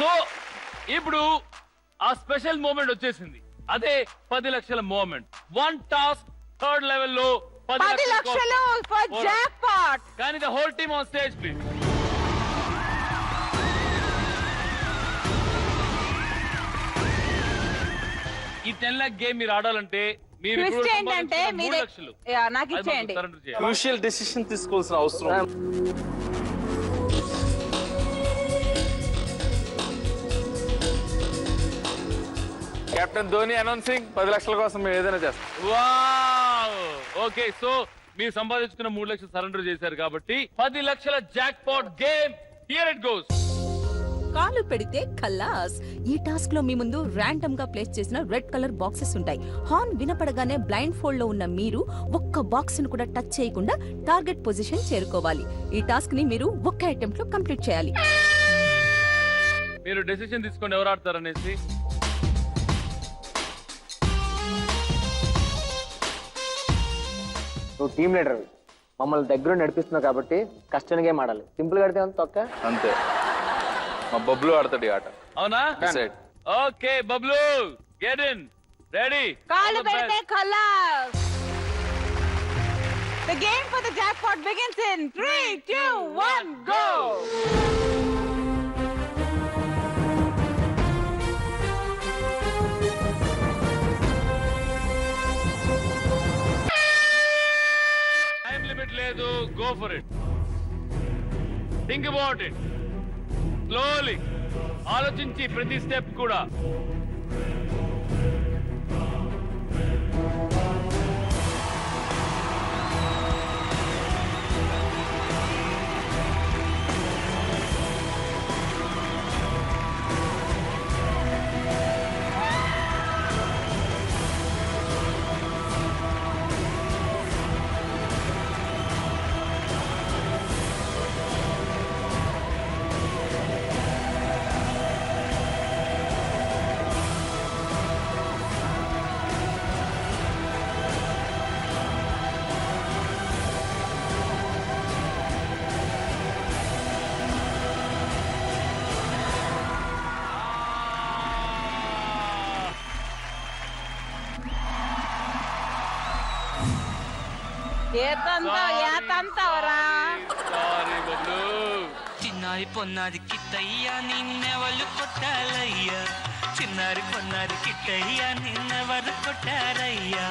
So ఇప్పుడు ఆ special moment వచ్చేసింది. అదే 10 లక్షల moment. One task third level లో 10 లక్షలు ఫర్ జాక్పాట్. కానీ the whole team on stage please. ఈ 10 లాక్ గేమ్ మీరు ఆడాలంటే మీరు ట్విస్ట్ ఏంటంటే మీరు 3 లక్షలు నాకు ఇచ్చేయండి. క్రూషియల్ డెసిషన్ తీసుకోవాల్సిన అవసరం. కెప్టెన్ ధోని అనౌన్సింగ్ 10 లక్షల కోసం మేము ఏదైనా చేస్తాం. వావ్ ఓకే సో మీరు సంపాదించుకున్న 3 లక్షలు సరెండర్ చేశారు కాబట్టి 10 లక్షల jackpot game here it goes. కాలు పెడితే ఖల్లాస్. ఈ టాస్క్ లో మీ ముందు ర్యాండమ్ గా ప్లేస్ చేసిన రెడ్ కలర్ బాక్సెస్ ఉంటాయి. హార్న్ వినపడగానే బ్లైండ్ ఫోల్డ్ లో ఉన్న మీరు ఒక్క బాక్స్ ను కూడా టచ్ చేయకుండా టార్గెట్ పొజిషన్ చేరుకోవాలి. ఈ టాస్క్ ని మీరు ఒక్క అటెంప్ట్ లో కంప్లీట్ చేయాలి. మీరు డెసిషన్ తీసుకొని ఎవరు ఆడతారనేసి. నువ్వు టీమ్ లీడర్, మమ్మల్ని దగ్గర నడిపిస్తున్నావు కాబట్టి కష్టం గేమ్ ఆడాలి. సింపుల్ గా ఆడితే తొక్క అంతే. మా బబ్లు ఆడతాడు ఈ ఆట. అవునా? Okay Bablu get in. Ready? కాలు పెడితే ఖల్లాస్. The game for the jackpot begins in 3, 2, 1, go. Time limit లేదు. Go for it. Think about it slowly. ఆలోచించి ప్రతి స్టెప్ కూడా. చిన్నారి పొన్నారి కిట్టయ్యా నిన్నెవరు కొట్టాలయ్యా, చిన్నారి పొన్నారి కిట్టయ్యా నిన్నెవరు కొట్టారయ్యా.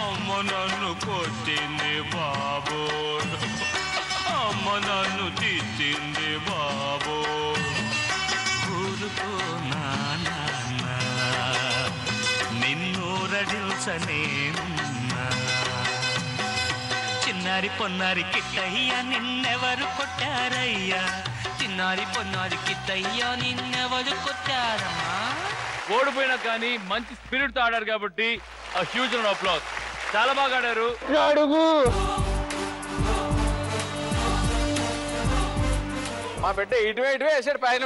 అమ్మ నన్ను కొట్టింది బాబో, అమ్మ నన్ను తిట్టింది బాబో. ఊరుకో నాన్న నిన్నూరడిల్చనేనున్నా. చిన్నారి పొన్నారి కిట్టయ్యా నిన్నెవరు కొట్టారయ్యా, చిన్నారి పొన్నారి కిట్టయ్యా నిన్నెవరు కొట్టారమ్మా. ఓడిపోయినా కానీ మంచి స్పిరిట్ తో ఆడారు కాబట్టి హ్యూజ్ రౌండ్ ఆఫ్ అప్లాస్. చాలా బాగా ఆడారు. మా బిడ్డ ఇటువే వేసాడు పైన.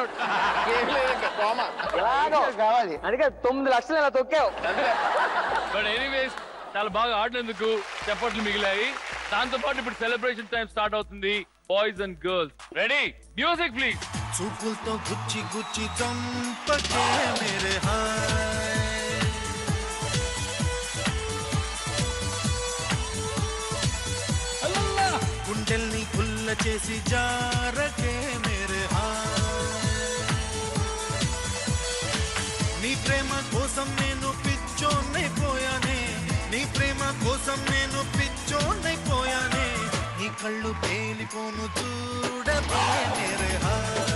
కావాలి అందుకే 9 లక్షలు ఇలా తొక్కావు. బట్ ఎనీవేస్ చాలా బాగా ఆడినందుకు చప్పట్లు మిగిలాయి. దాంతో పాటు ఇప్పుడు సెలబ్రేషన్ టైం స్టార్ట్ అవుతుంది. Boys and girls ready? Music please. చూపులతో గుచ్చి గుచ్చి చంపకే మేరే హాయ్, గుండెల్ని గుల్ల చేసి జారకే మేరే హాయ్. నీ ప్రేమ కోసం నేను పిచ్చోన్నైపోయానే, నీ ప్రేమ కోసం నేను పిచ్చోన్నైపోయానే. నీ కళ్ళు పేలిపోను చూడకే మేరే హాయ్.